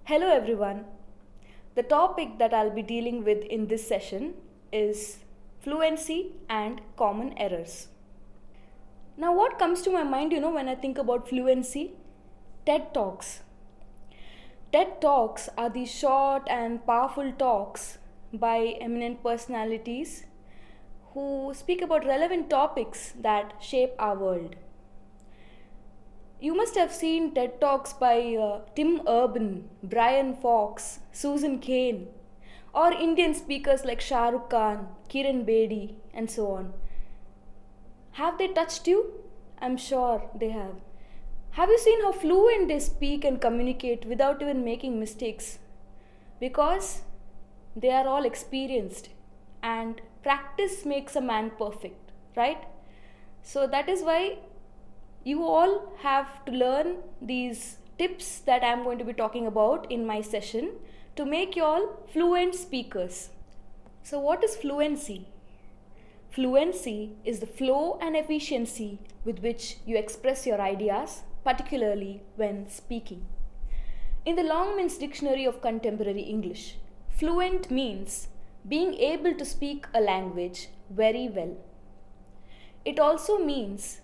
Hello everyone. The topic that I'll be dealing with in this session is fluency and common errors. Now, what comes to my mind, when I think about fluency? TED Talks. TED Talks are these short and powerful talks by eminent personalities who speak about relevant topics that shape our world. You must have seen TED Talks by Tim Urban, Brian Fox, Susan Cain, or Indian speakers like Shah Rukh Khan, Kiran Bedi, and so on. Have they touched you? I'm sure they have. Have you seen how fluent they speak and communicate without even making mistakes? Because they are all experienced and practice makes a man perfect, right? So that is why you all have to learn these tips that I'm going to be talking about in my session to make you all fluent speakers. So, what is fluency? Fluency is the flow and efficiency with which you express your ideas, particularly when speaking. In the Longman's Dictionary of Contemporary English, fluent means being able to speak a language very well. It also means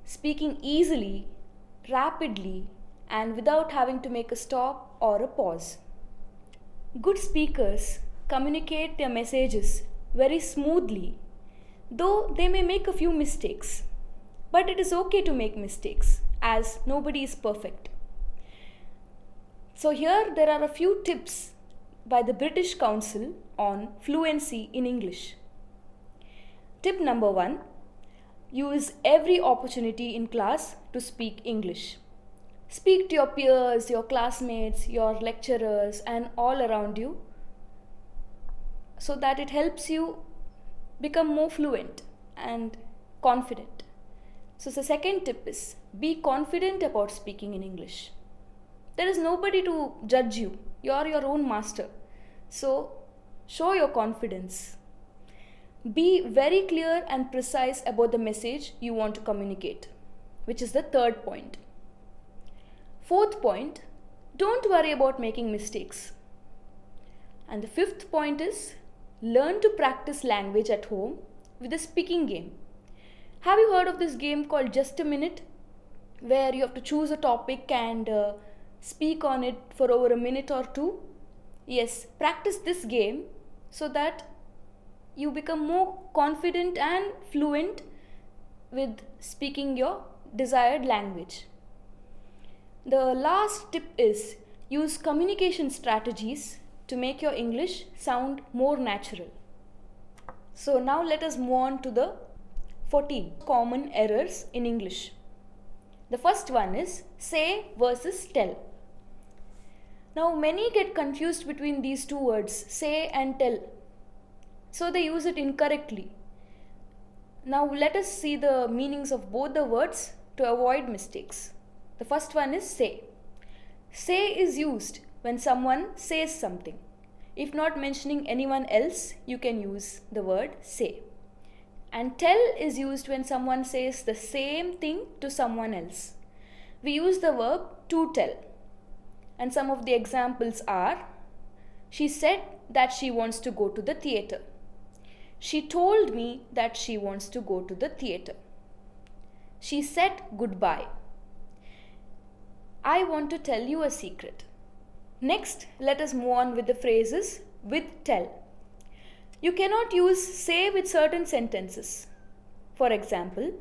speaking easily, rapidly, and without having to make a stop or a pause. Good speakers communicate their messages very smoothly, though they may make a few mistakes. But it is okay to make mistakes, as nobody is perfect. So, here there are a few tips by the British Council on fluency in English. Tip number 1: use every opportunity in class to speak English. Speak to your peers, your classmates, your lecturers, and all around you so that it helps you become more fluent and confident. So, the second tip is be confident about speaking in English. There is nobody to judge you, you are your own master. So, show your confidence. Be very clear and precise about the message you want to communicate, which is the third point. Fourth point, don't worry about making mistakes. And the fifth point is learn to practice language at home with a speaking game. Have you heard of this game called Just a Minute, where you have to choose a topic and speak on it for over a minute or two? Yes, practice this game so that you become more confident and fluent with speaking your desired language. The last tip is use communication strategies to make your English sound more natural. So now let us move on to the 14 common errors in English. The first one is say versus tell. Now many get confused between these two words, say and tell. So they use it incorrectly. Now let us see the meanings of both the words to avoid mistakes. The first one is say. Say is used when someone says something. If not mentioning anyone else, you can use the word say. And tell is used when someone says the same thing to someone else. We use the verb to tell. And some of the examples are: she said that she wants to go to the theatre. She told me that she wants to go to the theatre. She said goodbye. I want to tell you a secret. Next, let us move on with the phrases with tell. You cannot use say with certain sentences. For example,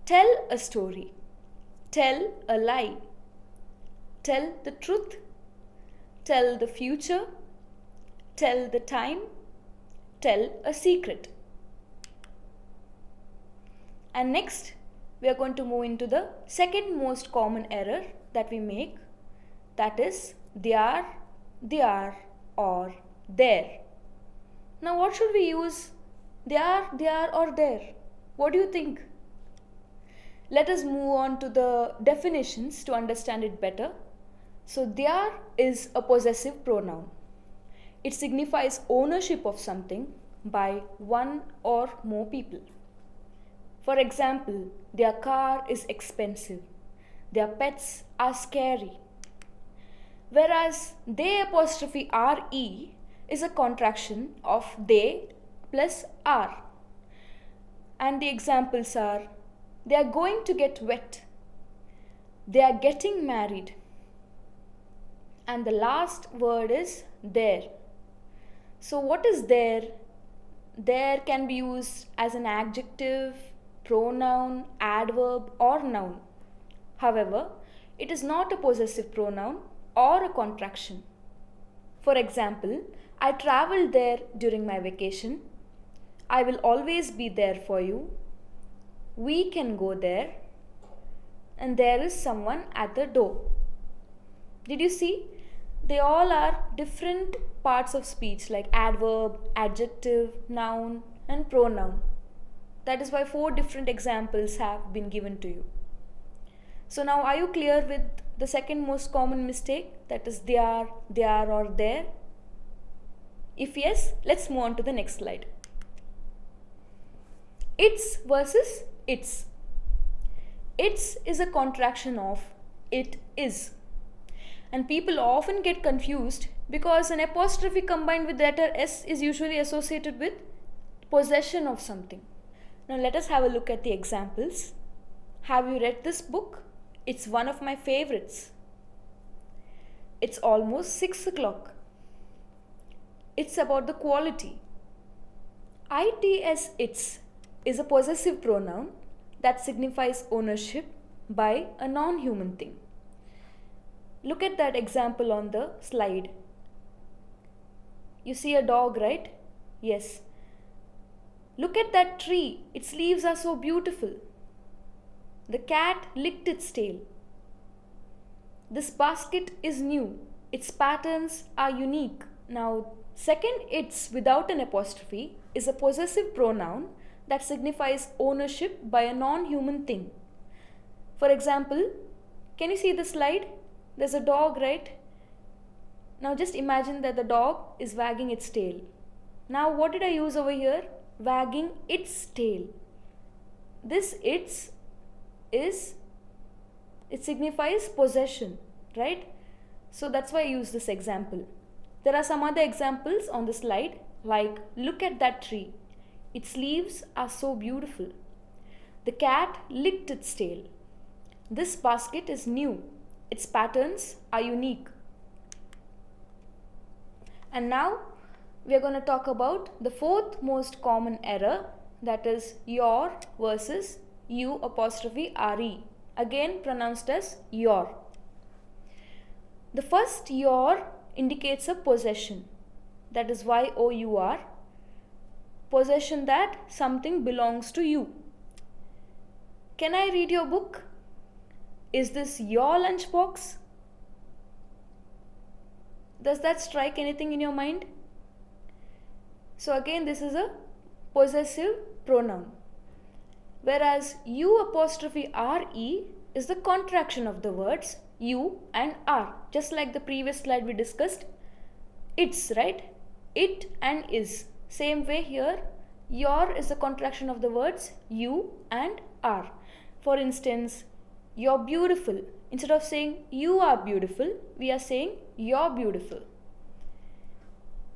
tell a story, tell a lie, tell the truth, tell the future, tell the time, tell a secret. And next, we are going to move into the second most common error that we make, that is there, or there. Now what should we use? There, or there? What do you think? Let us move on to the definitions to understand it better. So there is a possessive pronoun. It signifies ownership of something by one or more people. For example, their car is expensive. Their pets are scary. Whereas they apostrophe re is a contraction of they plus are. And the examples are, they are going to get wet, they are getting married, and the last word is there. So what is there? There can be used as an adjective, pronoun, adverb or noun. However, it is not a possessive pronoun or a contraction. For example, I traveled there during my vacation. I will always be there for you. We can go there. And there is someone at the door. Did you see? They all are different parts of speech like adverb, adjective, noun and pronoun. That is why 4 different examples have been given to you. So now are you clear with the second most common mistake, that is they are or there? If yes, let's move on to the next slide. It's versus its. Its is a contraction of it is. And people often get confused because an apostrophe combined with the letter S is usually associated with possession of something. Now let us have a look at the examples. Have you read this book? It's one of my favorites. It's almost 6 o'clock. It's about the quality. Its is a possessive pronoun that signifies ownership by a non-human thing. Look at that example on the slide. You see a dog, right? Yes. Look at that tree. Its leaves are so beautiful. The cat licked its tail. This basket is new. Its patterns are unique. Now, second its without an apostrophe is a possessive pronoun that signifies ownership by a non-human thing. For example, can you see the slide? There's a dog, right? Now just imagine that the dog is wagging its tail. Now what did I use over here? Wagging its tail. This its is, it signifies possession, right? So that's why I use this example. There are some other examples on the slide, like look at that tree. Its leaves are so beautiful. The cat licked its tail. This basket is new. Its patterns are unique. And now we are going to talk about the 4th most common error, that is your versus you apostrophe re, again pronounced as your. The first your indicates a possession, that is your, possession that something belongs to you. Can I read your book? Is this your lunchbox? Does that strike anything in your mind? So again, this is a possessive pronoun. Whereas you apostrophe re is the contraction of the words you and are. Just like the previous slide we discussed, it's, right? It and is. Same way here, your is the contraction of the words you and are. For instance, you're beautiful. Instead of saying you are beautiful, we are saying you're beautiful.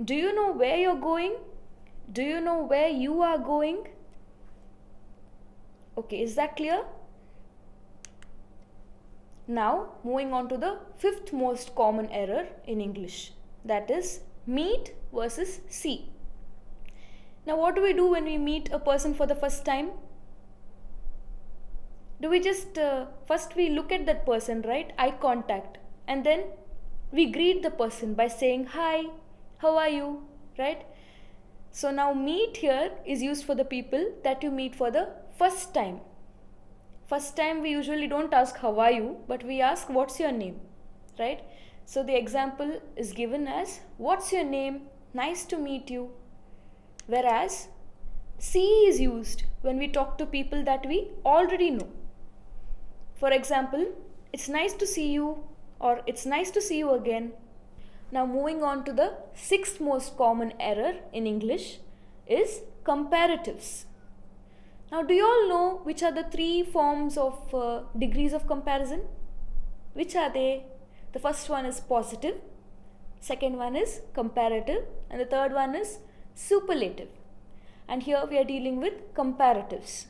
Do you know where you're going? Do you know where you are going? Okay, is that clear? Now, moving on to the 5th most common error in English, that is meet versus see. Now, what do we do when we meet a person for the first time? Do we just, first we look at that person, right? Eye contact. And then we greet the person by saying, hi, how are you, right? So now meet here is used for the people that you meet for the first time. First time we usually don't ask how are you, but we ask what's your name, right? So the example is given as what's your name? Nice to meet you. Whereas see is used when we talk to people that we already know. For example, it's nice to see you, or it's nice to see you again. Now moving on to the 6th most common error in English is comparatives. Now do you all know which are the 3 forms of degrees of comparison? Which are they? The first one is positive, second one is comparative, and the third one is superlative. And here we are dealing with comparatives.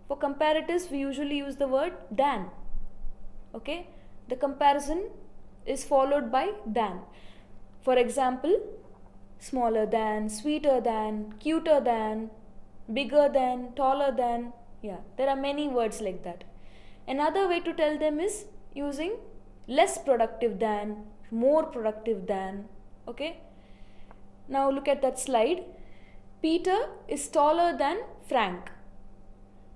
For comparatives, we usually use the word than. Okay, the comparison is followed by than. For example, smaller than, sweeter than, cuter than, bigger than, taller than. Yeah, there are many words like that. Another way to tell them is using less productive than, more productive than. Okay, now look at that slide. Peter is taller than Frank.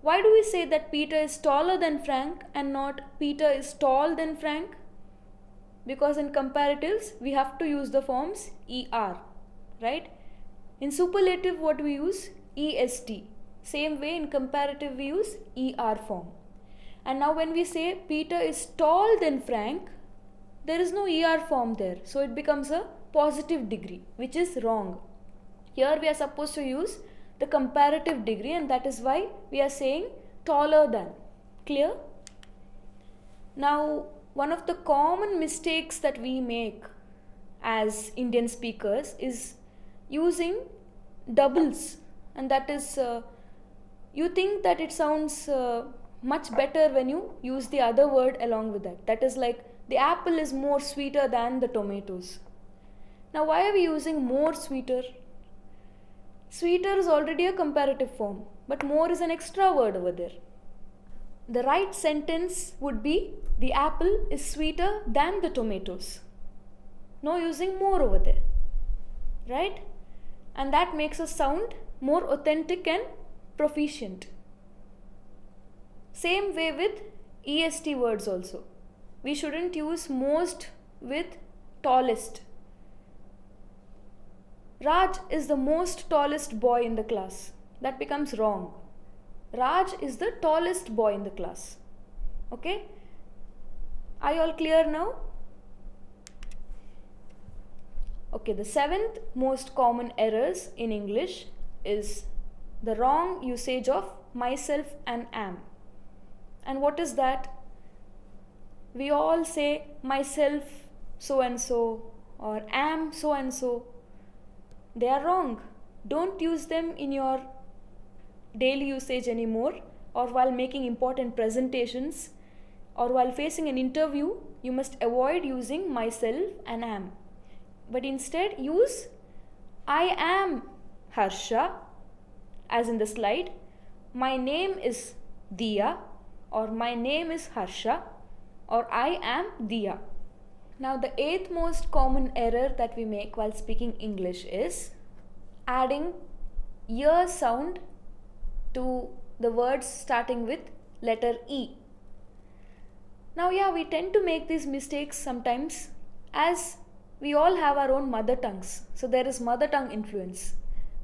Why do we say that Peter is taller than Frank and not Peter is tall than Frank? Because in comparatives we have to use the forms ER, right? In superlative what we use? EST. Same way in comparative we use ER form. And now when we say Peter is tall than Frank, there is no ER form there. So it becomes a positive degree, which is wrong. Here we are supposed to use the comparative degree, and that is why we are saying taller than. Clear? Now, one of the common mistakes that we make as Indian speakers is using doubles, and that is you think that it sounds much better when you use the other word along with that. That is like the apple is more sweeter than the tomatoes. Now why are we using more sweeter? Sweeter is already a comparative form, but more is an extra word over there. The right sentence would be the apple is sweeter than the tomatoes. No using more over there, right? And that makes us sound more authentic and proficient. Same way with EST words also. We shouldn't use most with tallest. Raj is the most tallest boy in the class. That becomes wrong. Raj is the tallest boy in the class. Okay? Are you all clear now? Okay, the seventh most common errors in English is the wrong usage of myself and am. And what is that? We all say myself so and so or am so and so. They are wrong. Don't use them in your daily usage anymore, or while making important presentations, or while facing an interview. You must avoid using myself and am. But instead use I am Harsha, as in the slide. My name is Diya, or my name is Harsha, or I am Diya. Now the eighth most common error that we make while speaking English is adding ear sound to the words starting with letter E. Now yeah, we tend to make these mistakes sometimes as we all have our own mother tongues. So there is mother tongue influence.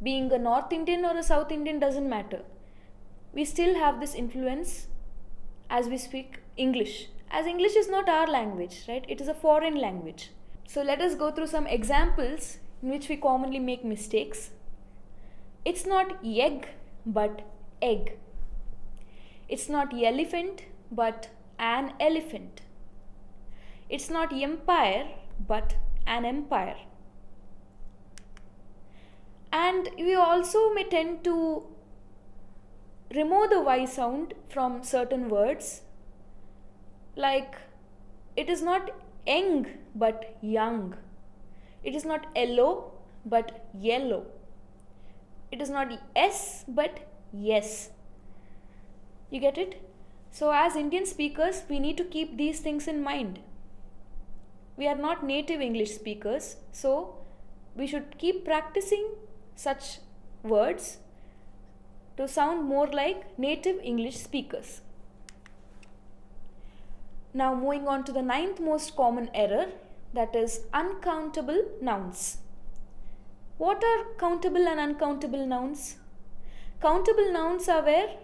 Being a North Indian or a South Indian doesn't matter. We still have this influence as we speak English. As English is not our language, right? It is a foreign language. So let us go through some examples in which we commonly make mistakes. It's not egg, but egg. It's not elephant, but an elephant. It's not empire, but an empire. And we also may tend to remove the Y sound from certain words. Like, it is not young but young. It is not yellow but yellow. It is not yes but yes. You get it? So as Indian speakers, we need to keep these things in mind. We are not native English speakers, so we should keep practicing such words to sound more like native English speakers. Now moving on to the ninth most common error, that is uncountable nouns. What are countable and uncountable nouns? Countable nouns are where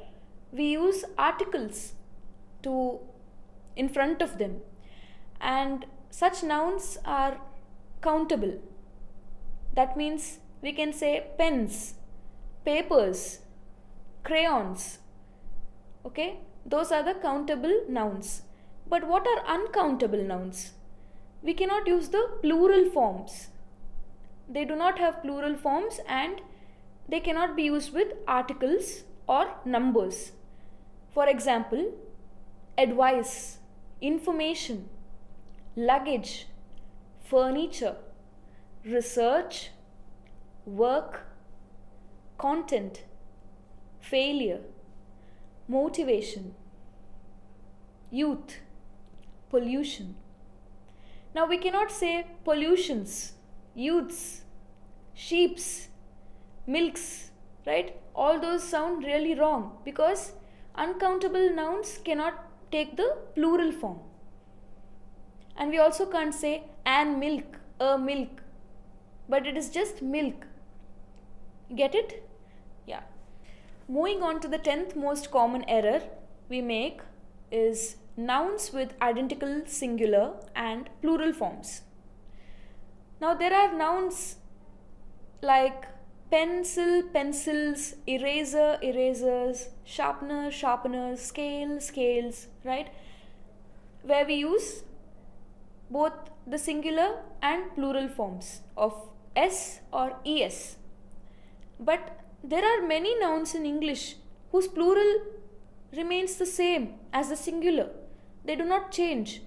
we use articles in front of them, and such nouns are countable. That means we can say pens, papers, crayons. Okay, those are the countable nouns. But what are uncountable nouns? we cannot use the plural forms. They do not have plural forms and they cannot be used with articles or numbers. For example, advice, information, luggage, furniture, research, work, content, failure, motivation, youth, pollution. Now we cannot say pollutions, youths, sheeps, milks, right? All those sound really wrong because uncountable nouns cannot take the plural form. And we also can't say an milk, a milk, but it is just milk. Get it? Yeah. Moving on to the 10th most common error we make is nouns with identical singular and plural forms. Now there are nouns like pencil, pencils, eraser, erasers, sharpener, sharpeners, scale, scales, right? Where we use both the singular and plural forms of s or es. But there are many nouns in English whose plural remains the same as the singular. They do not change.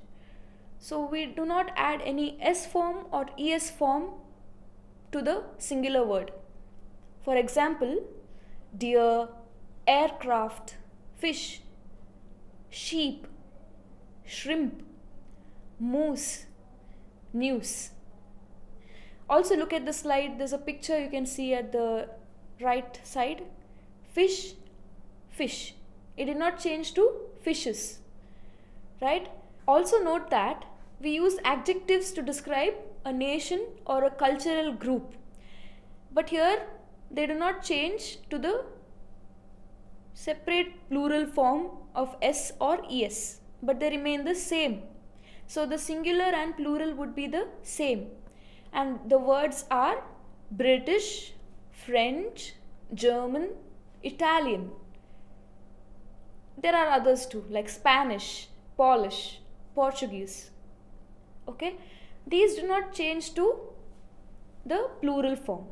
So we do not add any s form or es form to the singular word. For example, deer, aircraft, fish, sheep, shrimp, moose, news. Also look at the slide, there's a picture you can see at the right side. Fish, fish. It did not change to fishes, right? Also note that we use adjectives to describe a nation or a cultural group. But here they do not change to the separate plural form of s or es, but they remain the same. So the singular and plural would be the same. And the words are British, French, German, Italian. There are others too, like Spanish, Polish, Portuguese. Okay? These do not change to the plural form.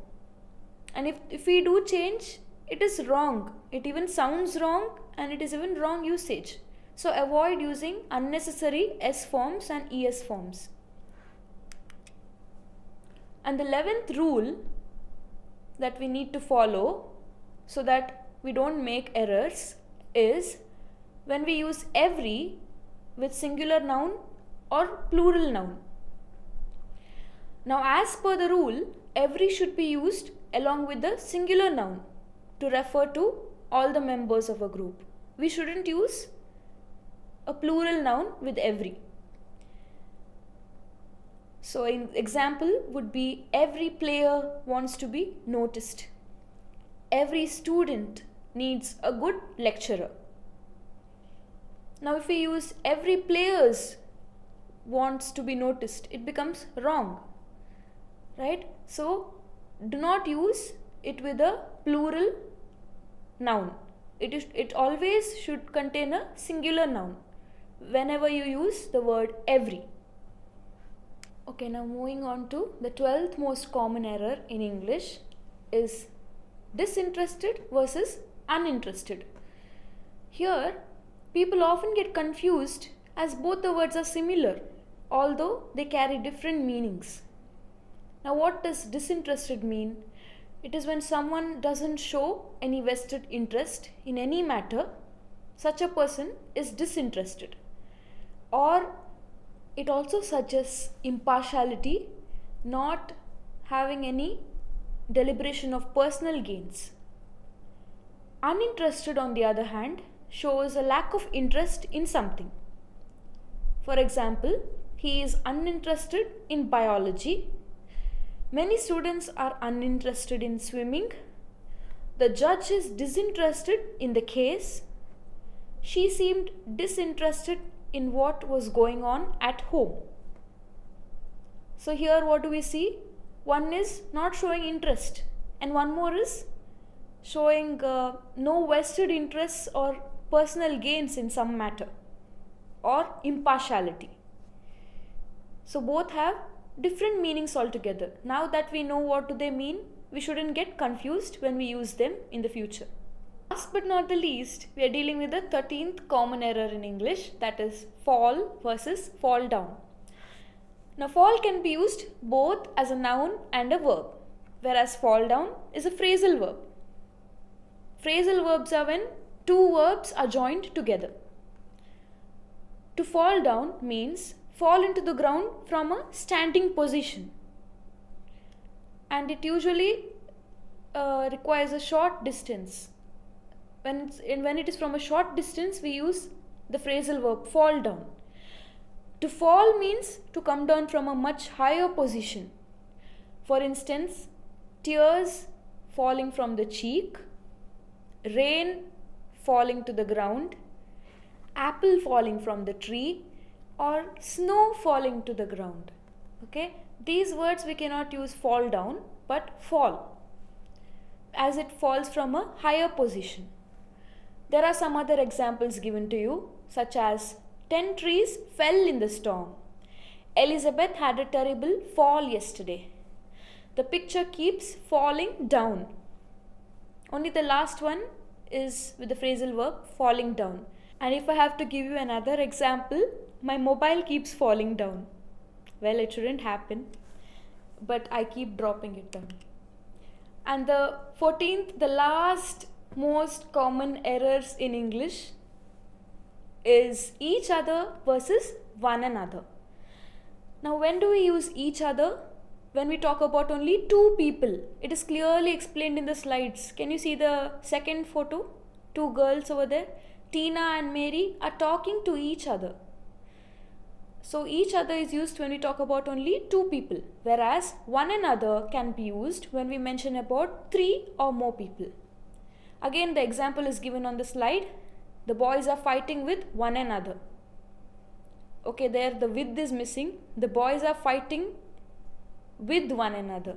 And if we do change, it is wrong. It even sounds wrong and it is even wrong usage. So avoid using unnecessary s forms and es forms. And the 11th rule that we need to follow so that we don't make errors is when we use every with singular noun or plural noun. Now as per the rule, every should be used along with the singular noun to refer to all the members of a group. We shouldn't use a plural noun with every. So an example would be every player wants to be noticed. Every student needs a good lecturer. Now if we use every players wants to be noticed, it becomes wrong, right? So do not use it with a plural noun. It always should contain a singular noun whenever you use the word every. Okay, now moving on to the 12th most common error in English is disinterested versus uninterested. Here, people often get confused as both the words are similar, although they carry different meanings. Now, what does disinterested mean? It is when someone doesn't show any vested interest in any matter, such a person is disinterested. Or it also suggests impartiality, not having any deliberation of personal gains. Uninterested, on the other hand, shows a lack of interest in something. For example, he is uninterested in biology. Many students are uninterested in swimming. The judge is disinterested in the case. She seemed disinterested in what was going on at home. So here what do we see? One is not showing interest and one more is showing no vested interests or personal gains in some matter or impartiality. So both have different meanings altogether. Now that we know what do they mean, we shouldn't get confused when we use them in the future. Last but not the least, we are dealing with the 13th common error in English, that is fall versus fall down. Now fall can be used both as a noun and a verb, whereas fall down is a phrasal verb. Phrasal verbs are when two verbs are joined together. To fall down means fall into the ground from a standing position, and it usually requires a short distance. When it is from a short distance, we use the phrasal verb fall down. To fall means to come down from a much higher position. For instance, tears falling from the cheek, rain falling to the ground, apple falling from the tree, or snow falling to the ground. Okay, these words we cannot use fall down, but fall, as it falls from a higher position. There are some other examples given to you, such as 10 trees fell in the storm. Elizabeth had a terrible fall yesterday. The picture keeps falling down. Only the last one is with the phrasal verb falling down. And if I have to give you another example, my mobile keeps falling down. Well, it shouldn't happen, but I keep dropping it down. And the 14th, the last most common errors in English is each other versus one another. Now, when do we use each other? When we talk about only two people. It is clearly explained in the slides. Can you see the second photo? Two girls over there. Tina and Mary are talking to each other. So each other is used when we talk about only two people, whereas one another can be used when we mention about three or more people. Again, the example is given on the slide. The boys are fighting with one another. Okay, there the with is missing. The boys are fighting with one another.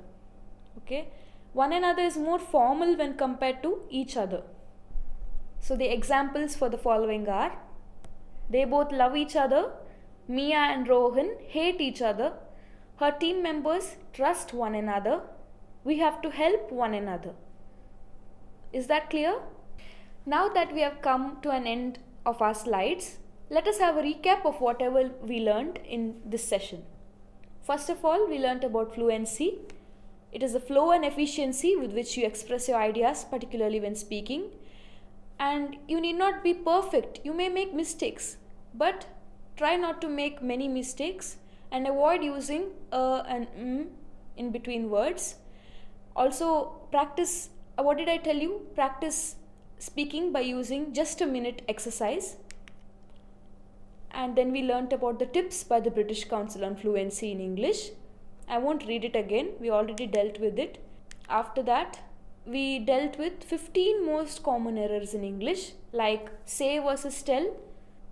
Okay, one another is more formal when compared to each other. So the examples for the following are: they both love each other. Mia and Rohan hate each other. Her team members trust one another. We have to help one another. Is that clear? Now that we have come to an end of our slides, let us have a recap of whatever we learned in this session. First of all, we learnt about fluency. It is the flow and efficiency with which you express your ideas, particularly when speaking. And you need not be perfect. You may make mistakes, but try not to make many mistakes and avoid using and in between words. Also, practice, what did I tell you? Practice speaking by using just a minute exercise. And then we learnt about the tips by the British Council on Fluency in English. I won't read it again, we already dealt with it. After that, we dealt with 15 most common errors in English, like say versus tell.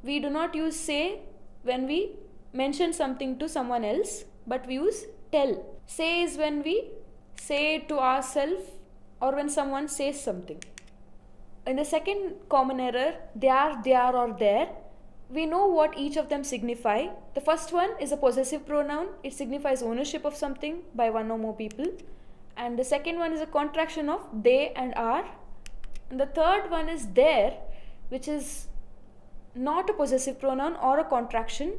We do not use say when we mention something to someone else, but we use tell. Say is when we say it to ourselves or when someone says something. In the second common error, there or there, we know what each of them signify. The first one is a possessive pronoun. It signifies ownership of something by one or more people. And the second one is a contraction of they and are. And the third one is there, which is not a possessive pronoun or a contraction,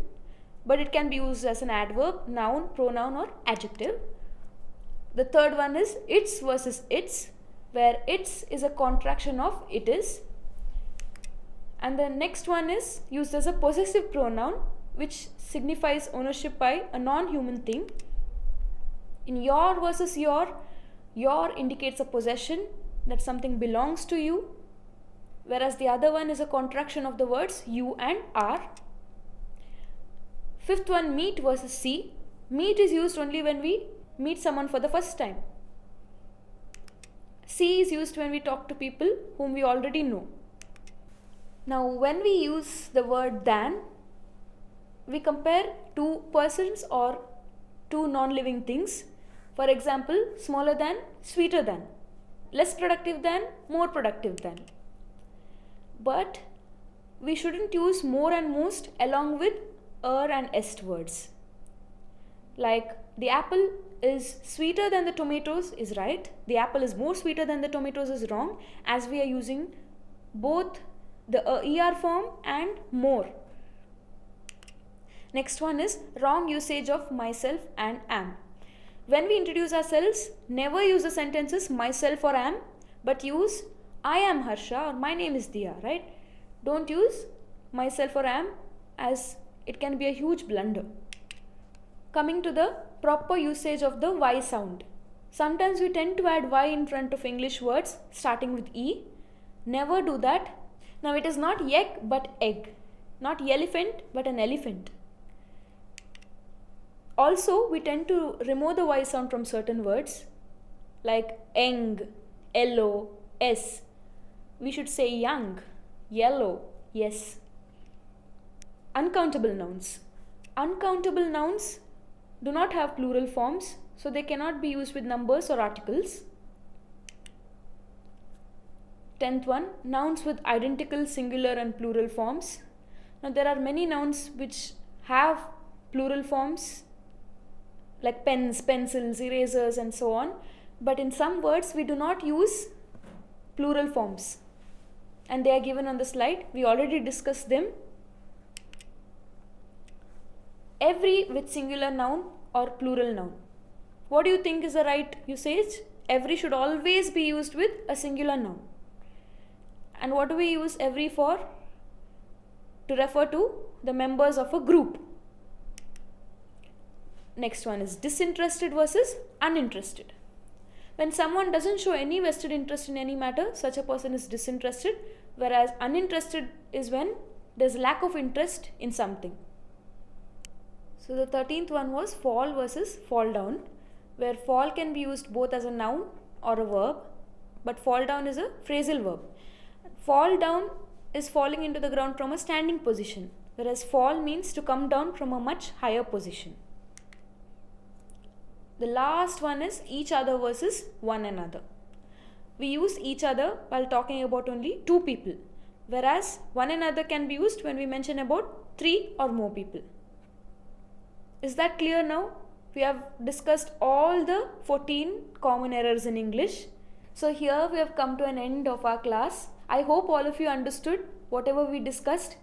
but it can be used as an adverb, noun, pronoun, or adjective. The third one is its versus its, where its is a contraction of it is. And the next one is used as a possessive pronoun, which signifies ownership by a non-human thing. In your versus your indicates a possession, that something belongs to you, whereas the other one is a contraction of the words you and are. Fifth one, meet versus see. Meet is used only when we meet someone for the first time. See is used when we talk to people whom we already know. Now, when we use the word than, we compare two persons or two non-living things. For example, smaller than, sweeter than, less productive than, more productive than. But we shouldn't use more and most along with and est words. Like the apple is sweeter than the tomatoes is right. The apple is more sweeter than the tomatoes is wrong, as we are using both the er form and more. Next one is wrong usage of myself and am. When we introduce ourselves, never use the sentences myself or am, but use I am Harsha or my name is Diya, right? Don't use myself or am, as it can be a huge blunder. Coming to the proper usage of the Y sound. Sometimes we tend to add Y in front of English words starting with E. Never do that. Now it is not yek but egg. Not elephant but an elephant. Also, we tend to remove the Y sound from certain words like eng, yellow, s. We should say young, yellow, yes. Uncountable nouns. Uncountable nouns do not have plural forms, so they cannot be used with numbers or articles. 10th one, nouns with identical singular and plural forms. Now there are many nouns which have plural forms like pens, pencils, erasers and so on, but in some words we do not use plural forms, and they are given on the slide. We already discussed them. Every with singular noun or plural noun. What do you think is the right usage? Every should always be used with a singular noun. And what do we use every for? To refer to the members of a group. Next one is disinterested versus uninterested. When someone doesn't show any vested interest in any matter, such a person is disinterested, whereas uninterested is when there's lack of interest in something. So the 13th one was fall versus fall down, where fall can be used both as a noun or a verb, but fall down is a phrasal verb. Fall down is falling into the ground from a standing position, whereas fall means to come down from a much higher position. The last one is each other versus one another. We use each other while talking about only two people, whereas one another can be used when we mention about 3 or more people. Is that clear now? We have discussed all the 14 common errors in English. So here we have come to an end of our class. I hope all of you understood whatever we discussed.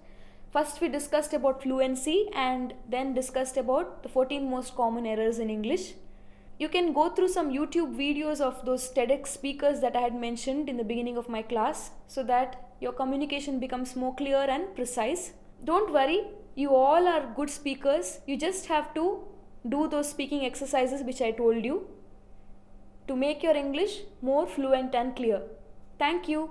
First we discussed about fluency and then discussed about the 14 most common errors in English. You can go through some YouTube videos of those TEDx speakers that I had mentioned in the beginning of my class, so that your communication becomes more clear and precise. Don't worry, you all are good speakers. You just have to do those speaking exercises which I told you to make your English more fluent and clear. Thank you.